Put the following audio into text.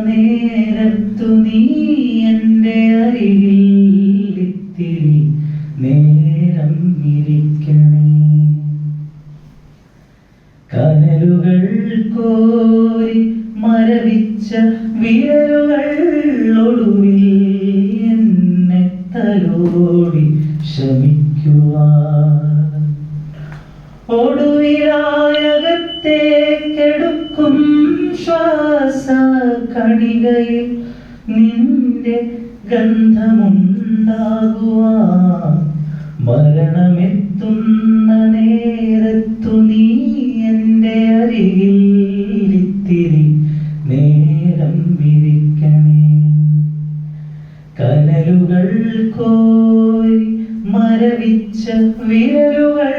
നേരത്തു നീ എൻ്റെ അരികിൽ ഇത്തിരി നേരം ഇരിക്കണേ. കനലുകൾ കോരി മരവിച്ച വിരലുകൾ ഒടുവിൽ എന്നെ തലോടി ശമിക്കുവാൻ, ഒടുവിലായകത്തേക്കെടുക്കും ശ്വാസ കണികയിൽ നിന്റെ ഗന്ധമുണ്ടാകുവാൻ, മരണമെത്തുന്ന നേരത്തു നീ എൻ്റെ അരികിൽ ഇത്തിരി നേരം ഇരിക്കണേ. കനലുകൾ കോരി മരവിച്ച വിരലുകൾ